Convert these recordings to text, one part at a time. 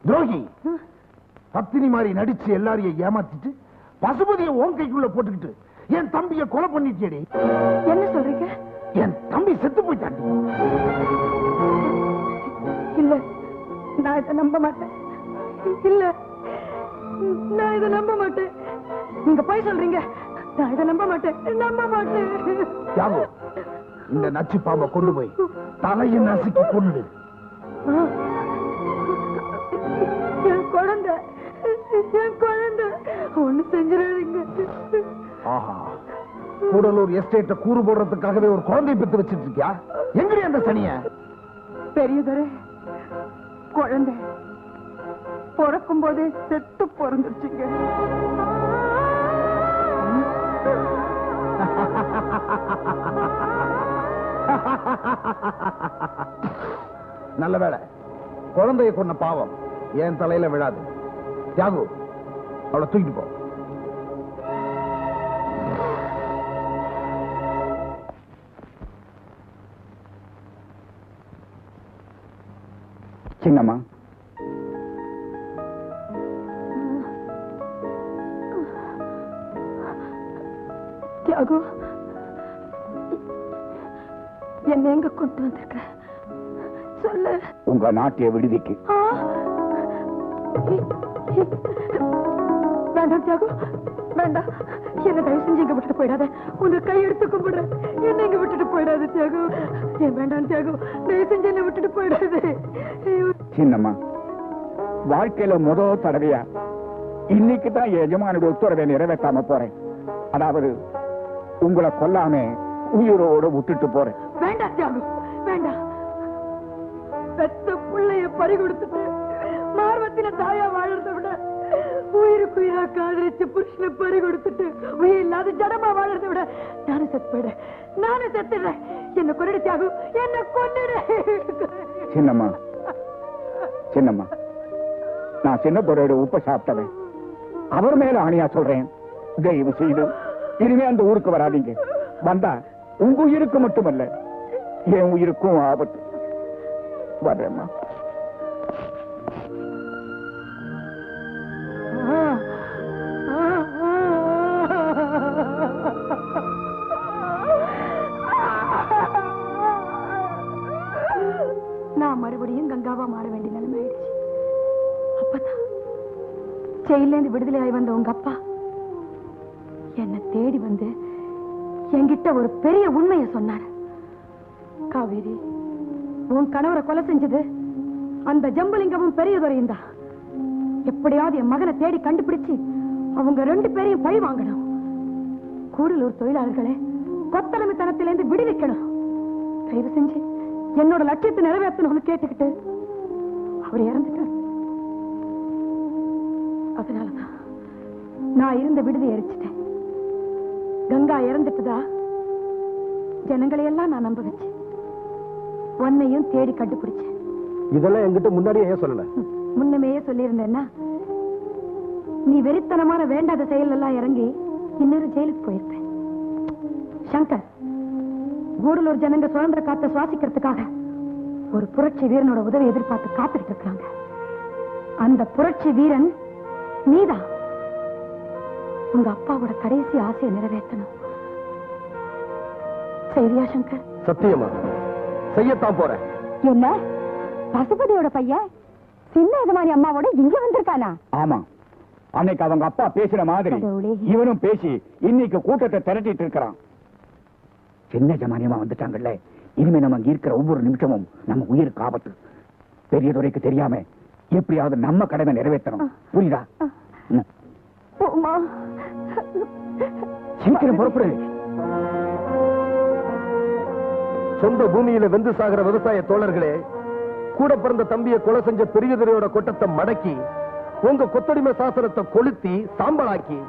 துரோகி, பத்தினி மாதிரி நடிச்சு எல்லாரையும் ஏமாத்திட்டு பசுபதியை உன் கைக்குள்ள போட்டுக்கிட்டு என் தம்பியை கொலை பண்ணிட்டேடி. என்ன சொல்றீங்க? என் தம்பி செத்து போயிட்டாண்டி. இல்ல, நான் இதை நம்ப மாட்டேன். இல்ல, நான் இதை நம்ப மாட்டேன். நீங்க போய் சொல்றீங்க. நான் இதை நம்ப மாட்டேன், நம்ப மாட்டேன். தியாகு, இந்த நச்சு பாம்பை கொண்டு போய் தலையை நசுக்கி கொண்டு. என் குழந்தை, என் குழந்தை ஒண்ணு செஞ்சிடாதீங்க. ஆஹா, கூடலூர் எஸ்டேட்டை கூறு போடுறதுக்காகவே ஒரு குழந்தை பெற்று வச்சிட்டு இருக்கியா? எங்கடி அந்த சனிய? பெரியதரே, குழந்தை பிறக்கும் போதே செத்து பிறந்துருச்சுங்க. நல்ல வேளை, குழந்தைய கொன்ன பாவம் என் தலையில விழாது. தியாகு, அவளை தூக்கிட்டு போ. சின்னம்மா, தியாகு, என்ன எங்க கொண்டு வந்திருக்க? சொல்லு. உங்க நாட்டிய விடுதிக்கு. வேண்டாம் தியாகு, வேண்டாம். என்ன தயவு செஞ்சு இங்க விட்டுட்டு போயிடாத. உங்க கை எடுத்து கும்பிடுறேன். என்ன இங்க விட்டுட்டு போயிடாது தியாகு. ஏன் வேண்டாம் தியாகு, தயவு செஞ்சு என்ன விட்டுட்டு போயிடாது. சின்னம்மா, வாழ்க்கையில முதல் தடவையா இன்னைக்கு தான் எஜமானுடைய உத்தரவை நிறைவேற்றாம போறேன். அதாவது உங்களை கொல்லாம உயிரோட விட்டுட்டு போறேன். வேண்டாம் தியாகு, வேண்டாம். பெத்த பிள்ளைய பறி கொடுத்துட்டு மார்வத்தில தாயா வாழறத விட உயிருக்கு உயிரா காதலிச்சு புருஷனை பறி கொடுத்துட்டு உயிர் இல்லாத ஜடமா வாழறத விட நானும் செத்து போயிடுறேன். நானும் செத்துடுறேன். என்ன கொன்னுடு தியாகு, என்ன கொன்னுடு. சின்னம்மா, சின்னம்மா, நான் சின்ன துறையோட உப்ப சாப்பிட்டவன். அவர் மேல ஆணையா சொல்றேன், தயவு செய்து இனிமே அந்த ஊருக்கு வராதீங்க. வந்தா உங்க உயிருக்கு மட்டுமல்ல, என் உயிருக்கும் ஆபத்து. வர்றேம்மா. நான் மறுபடியும் கங்காவா மாற வேண்டிய நிலைமை ஆயிடுச்சு. அப்பதான் ஜெயில இருந்து விடுதலை ஆகி வந்த உங்க அப்பா என்ன தேடி வந்து என்கிட்ட ஒரு பெரிய உண்மையை சொன்னார். காவேரி, உன் கணவரை கொலை செஞ்சது அந்த ஜம்புலிங்கமும் பெரியதுரையும் தான். எப்படியாவது என் மகனை தேடி கண்டுபிடிச்சு அவங்க 2 பேரையும் பழி வாங்கணும். கூடலூர் தொழிலாளர்களை கொத்தளமைத்தனத்திலிருந்து விடுவிக்கணும். தயவு செஞ்சு என்னோட லட்சியத்தை நிறைவேற்றணும்னு கேட்டுக்கிட்டு அவர் இறந்துட்டார். அதனாலதான் நான் இருந்த விடுதி எரிச்சிட்டேன். கங்கா இறந்துட்டுதா ஜனங்களை எல்லாம் நான் நம்ப வச்சேன். உன்னையும் தேடி கண்டுபிடிச்சேன். இதெல்லாம் என்கிட்ட முன்னாடியே ஏன் சொல்லல? முன்னமேயே சொல்லியிருந்தேன்னா நீ வெறித்தனமான வேண்டாத செயல் எல்லாம் இறங்கி இன்னொரு ஜெயிலுக்கு போயிருப்பேன். சங்கர், கூடலூர் ஜனங்க சுதந்திர காத்த சுவாசிக்கிறதுக்காக ஒரு புரட்சி வீரனோட உதவி எதிர்பார்த்து காத்துக்கிட்டு இருக்காங்க. அந்த புரட்சி வீரன் நீதான். உங்க அப்பாவோட கடைசி ஆசையை நிறைவேற்றணும். சரியா சங்கர்? சத்தியமா செய்யத்தான் போறேன். என்ன, பசுபதியோட பையன் சின்ன எஜமானி அம்மாவோட இங்க வந்திருக்கானா? ஆமா, அன்னைக்கு அவங்க அப்பா பேசுற மாதிரி இவனும் பேசி இன்னைக்கு கூட்டத்தை திரட்டிட்டு இருக்கிறான். சின்ன ஜமானியமா வந்துட்டாங்கல்ல, இனிமே நம்ம இங்க இருக்கிற ஒவ்வொரு நிமிஷமும் நம்ம உயிருக்கு ஆபத்து. பெரியதுரைக்கு தெரியாம எப்படியாவது நம்ம கடமை நிறைவேற்றணும். புரியுதா? சீக்கிரம் புறப்படு. சொந்த பூமியில வெந்து சாகிற விவசாய தோழர்களே, கூட பிறந்த தம்பியை கொலை செஞ்ச பெரியதுரையோட கொட்டத்தை மடக்கி உங்க கொத்தடிமை சாசனத்தை கொளுத்தி சாம்பலாக்கி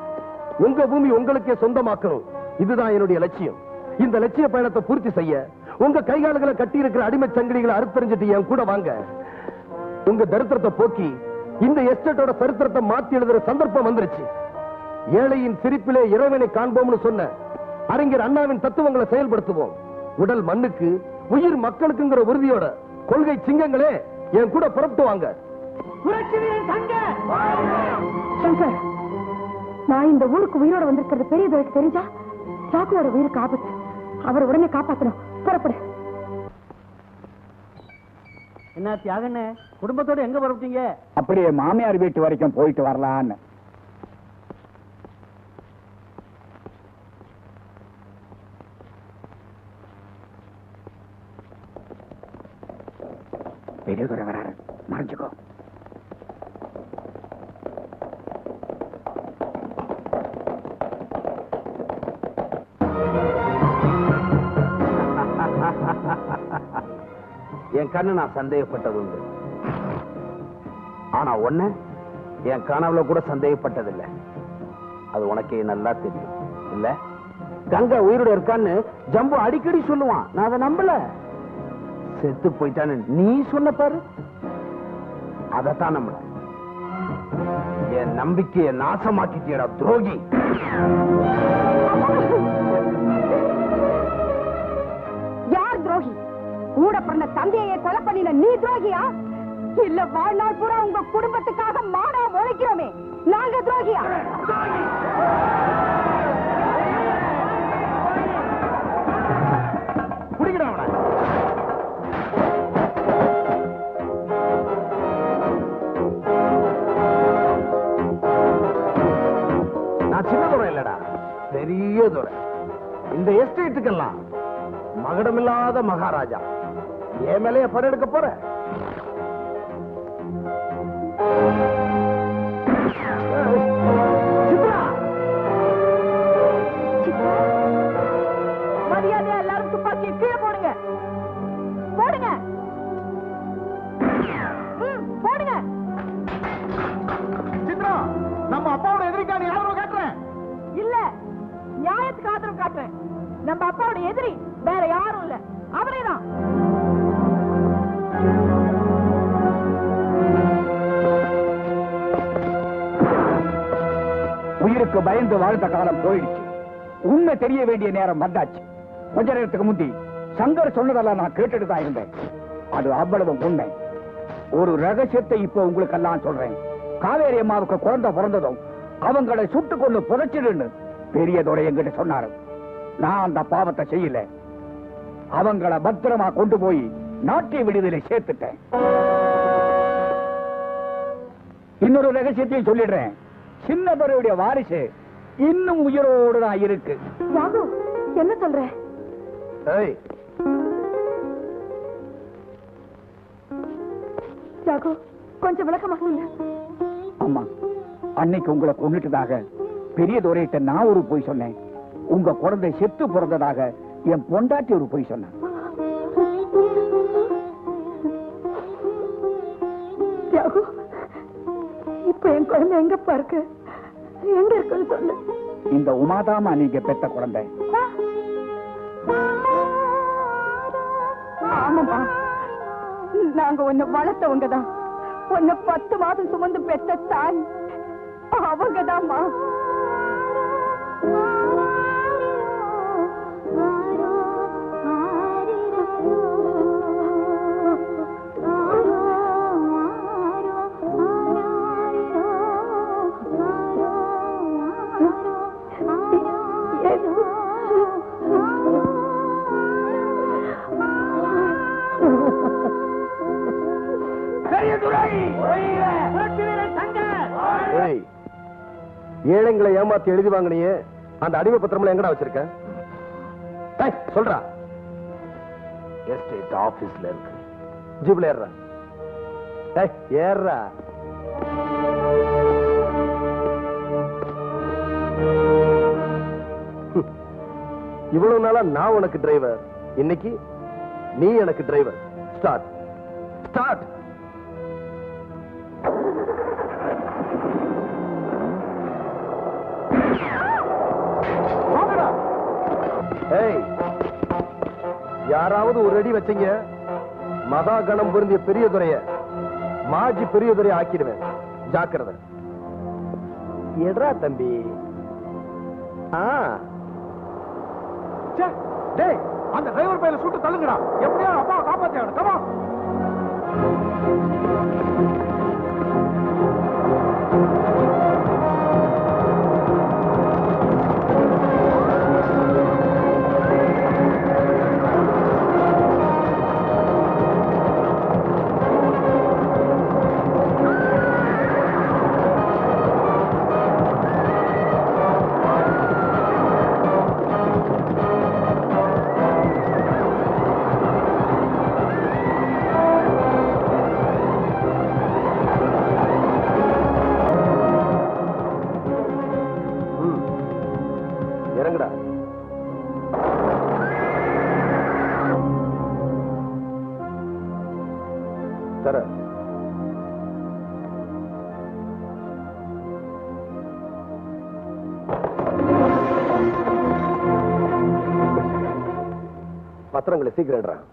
உங்க பூமி உங்களுக்கே சொந்தமாக்கணும். இதுதான் என்னுடைய லட்சியம். இந்த லட்சிய பயணத்தை பூர்த்தி செய்ய உங்க கைகால்களை கட்டி இருக்கிற அடிமை சங்கிலிகளை அறுத்தறிஞ்சிட்டு என் கூட வாங்க. உங்க தரித்திரத்தை போக்கி இந்த எஸ்டேட்டோட சரித்திரத்தை மாத்தி எழுதுற சந்தர்ப்பம் வந்துருச்சு. ஏழையின் சிரிப்பிலே இறைவனை காண்போம்னு சொன்ன அறிஞர் அண்ணாவின் தத்துவங்களை செயல்படுத்துவோம். உடல் மண்ணுக்கு, உயிர் மக்களுக்குங்கிற உறுதியோட கொள்கை சிங்கங்களே என் கூட புறப்பட்டு வாங்க. புரட்சி வீரன் சங்கர்! சங்கர், நான் இந்த ஊருக்கு உயிரோட வந்திருக்கிறது பெரியதுரைக்கு தெரிஞ்சா சாக்குவோட உயிருக்கு ஆபத்து. அவர் உடனே காப்பாற்றணும். புறப்படு. என்ன தியாகண்ணே, குடும்பத்தோட எங்க புறப்பட்டீங்க? அப்படியே மாமியார் வீட்டு வரைக்கும் போயிட்டு வரலான்னு. பெரியதுரை வராரு, மறைஞ்சுக்கோ. என் கண்ணு நான் சந்தேகப்பட்டது உண்டு. ஆனா ஒண்ணு என் கனவுல கூட சந்தேகப்பட்டதில்லை. அது உனக்கே நல்லா தெரியும் இல்ல? கங்கா உயிரோட இருக்கான்னு ஜம்பு அடிக்கடி சொல்லுவான். நான் அதை நம்பல. செத்து போயிட்டான்னு நீ சொன்ன பாரு, அதத்தான் நம்பல. என் நம்பிக்கையை நாசமாக்கிட்டியடா துரோகி. யார் துரோகி? கூட பிறந்த தந்தையை கொலை பண்ணின நீ துரோகியா? இல்ல வாழ்நாள் பூரா உங்க குடும்பத்துக்காக மாடா உழைக்கிறோமே நாங்க துரோகியா? குடிக்கிறா அவனை. நான் சின்ன துறை இல்லடா, பெரிய துறை. இந்த எஸ்டேட்டுக்கெல்லாம் மகடமில்லாத மகாராஜா. என் மேலைய படம் போற? மரியாதையா எல்லாரும் துப்பாக்கியை கீழே போடுங்க. போடுங்க போடுங்க. சித்ரா, நம்ம அப்பாவோட எதிரிக்கா நீ ஆதரவு காட்டுறேன்? இல்ல, நியாயத்துக்கு ஆதரவு காட்டுறேன். நம்ம அப்பாவோட எதிரி வேற யாரும் இல்ல, அவரேதான். உயிருக்கு பயந்து வாழ்ந்த காலம் போயிடுச்சு. உண்மை தெரிய வேண்டிய நேரம் வந்தாச்சு. கொஞ்ச நேரத்துக்கு முந்தி சங்கர் சொன்னதெல்லாம் நான் கேட்டுட்டு தான் இருந்தேன். அது அவ்வளவு உண்மை. ஒரு ரகசியத்தை இப்ப உங்களுக்கு எல்லாம் சொல்றேன். காவேரி அம்மாவுக்கு குழந்தை பிறந்ததும் அவங்களை சுட்டு கொண்டு புதைச்சிடுன்னு பெரியதோட என்கிட்ட சொன்னாரு. நான் அந்த பாவத்தை செய்யல. அவங்களை பத்திரமா கொண்டு போய் நாட்டிய விடுதலை சேர்த்துட்டேன். இன்னொரு ரகசியத்தையும் சொல்லிடுறேன். சின்னவருடைய வாரிசு இன்னும் உயிரோடு தான் இருக்கு. ராகு, என்ன சொல்ற? ராகு, கொஞ்சம் விளக்கமா சொல்லு. அம்மா, அன்னைக்கு உங்களை கொண்டுட்டதாக பெரிய துரையிட்ட நான் ஒரு போய் சொன்னேன். உங்க குழந்தை செத்து பிறந்ததாக என் பொண்டாட்டி ஒரு போய் சொன்னேன். ராகு, இப்ப என் குழந்தை எங்கப்பா இருக்கு? எங்க இருக்குன்னு சொல்லு. இந்த உமாதாமா நீங்க பெத்த குழந்தை. ஆமாப்பா, நாங்க உன்னை வளர்த்தவங்கதான். உன்னை 10 மாதம் சுமந்து பெத்த தாய் அவங்கதாம்மா. ஏழைங்களை ஏமாத்தி எழுதி வாங்கினியே அந்த அடிமை பத்திரம் எங்கடா வச்சிருக்க? சொல்றா. எஸ்டேட் ஆபீஸ்ல இருக்கு. ஜீப்ல ஏறா. ஏறா. இவ்வளவு நாளா நான் உனக்கு டிரைவர், இன்னைக்கு நீ எனக்கு டிரைவர். Start start. யாராவது ஒரு அடி வச்சீங்க, மகா கணம் பொருந்திய பெரிய துறைய மாஜி பெரிய துறைய ஆக்கிடுவேன். ஜாக்கிரதை. எட்ரா தம்பி. அந்த டிரைவர் பையில சுட்டு தள்ளுங்கடா. எப்படியா அப்பா காப்பாத்தியா? கமா. பத்திரங்களை சீக்கிரம்.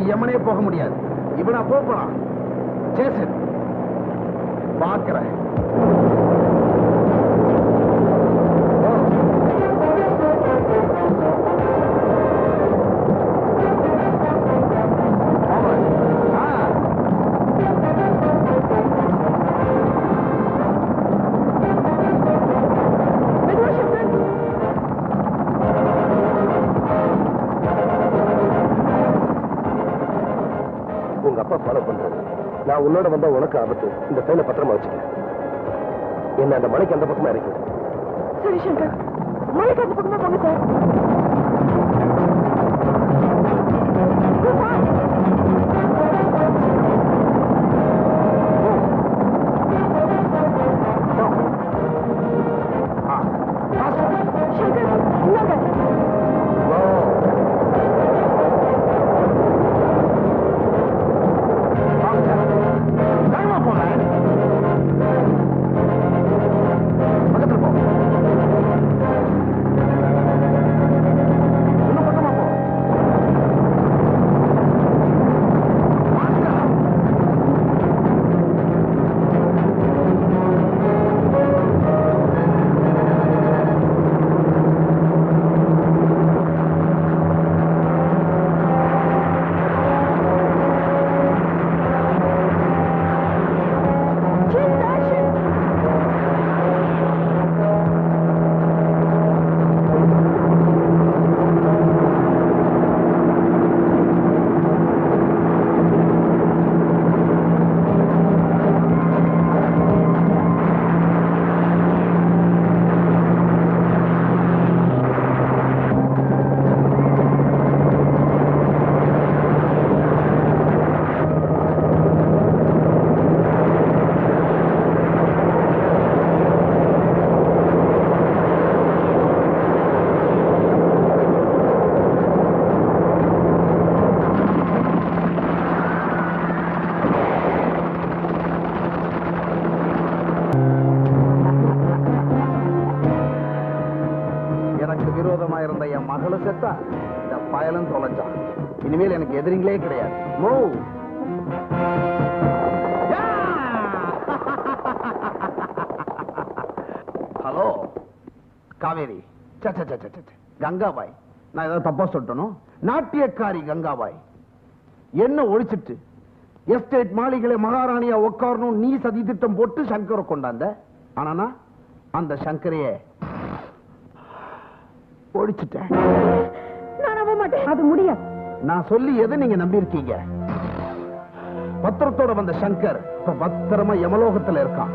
யமனே போக முடியாது. இவனா போகலாம். ஜேசன் பார்க்கிறேன். நான் உன்னோட வந்தா உனக்கு ஆபத்து. இந்த ஃபைலை பத்திரமா வச்சுக்க. என்ன அந்த மலைக்கு அந்த பக்கமா இருக்கு. சரி சங்கர், மலைக்கு அந்த பக்கமா போங்க சார். சங்கர் இந்தாங்க. இனிமேல் எனக்கு எதிரிங்களே கிடையாது. ஹலோ காவேரி, கங்காபாய், நான் ஏதாவது தப்பா சொல்லிட்டனும்? நாட்டியக்காரி கங்காபாய் என்ன ஒழிச்சிட்டு எஸ்டேட் மாளிகளை மகாராணியா உட்காரணும் நீ சதி திட்டம் போட்டு சங்கரை கொண்டாந்த. ஆனா அந்த சங்கரைய ஒழிச்சுட்டேன். நான் நம்ப மாட்டேன், அது முடியாது. நான் சொல்லி எதை நீங்க நம்பி இருக்கீங்க? பத்திரத்தோட வந்த சங்கர் இப்ப பத்திரமா யமலோகத்துல இருக்கான்.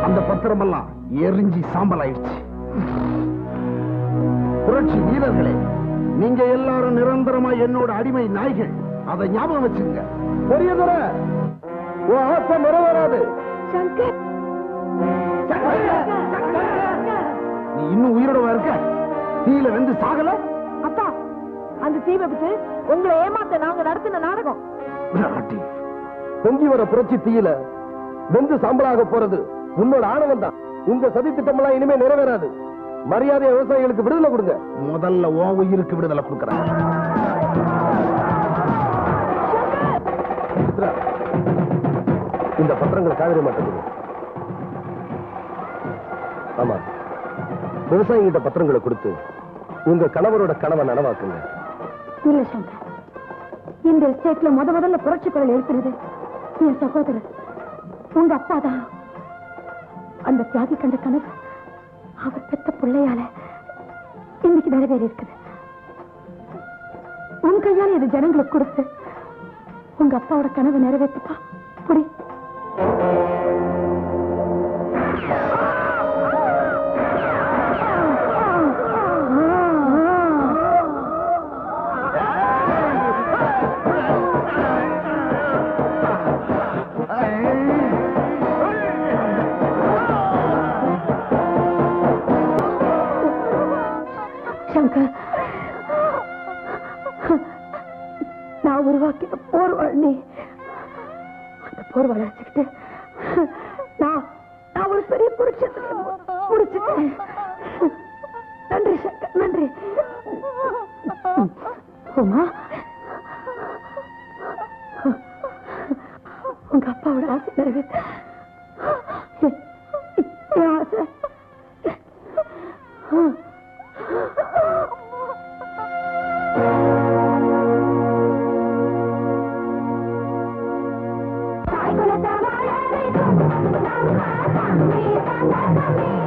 அந்த பத்திரம் எல்லாம் எரிஞ்சி சாம்பல் ஆயிடுச்சு. புரட்சி வீரர்களே, நீங்க எல்லாரும் நிரந்தரமா என்னோட அடிமை நாய்கள். அதை ஞாபகம் வச்சுங்க. பெரியதுரை, உன் ஆசை நிறைவேறாது. சங்கர், நீ இன்னும் உயிரோட இருக்க? தீயில வெந்து சாகல? அப்பா, அந்த தீ விபத்து உங்களை ஏமாத்த நாங்க நடத்தின நாடகம். பொங்கி வர புரட்சி தீயில வெந்து சாம்பலாக போறது உன்னோட ஆணவம் தான். உங்க சதி திட்டம் எல்லாம் இனிமே நிறைவேறாது. மரியாதை விவசாயிகளுக்கு விடுதலை கொடுங்க. முதல்ல ஓ உயிருக்கு விடுதலை கொடுக்கறேன். இந்த பத்திரங்களை காவிரி மாட்டேங்குது. ஆமா, விவசாயிகிட்ட பத்திரங்களை கொடுத்து உங்க கணவரோட கனவை நனவாக்குங்க. இல்ல சங்கர், இந்த எஸ்டேட்ல முதல்ல புரட்சி குரல் எழுப்புறது என் சகோதரர் உங்க அப்பா தான். அந்த தியாகி கண்ட கனவு அவர் பெத்த பிள்ளையால இன்னைக்கு நிறைவேறி இருக்குது. உன் கையால இது ஜனங்களுக்கு கொடுத்து உங்க அப்பாவோட கனவை நிறைவேற்றுப்பா. புடி. சங்கர், நான் உருவாக்கிய போர்வாழி, அந்த போர்வாழை வச்சுக்கிட்டு நான் ஒரு பெரிய புருஷத்தை முடிச்சுட்டேன். நன்றி சங்கர், நன்றி. உமா, உங்க அப்பாவோட ஆசை நிறைவேற்ற ஆசை. Bye.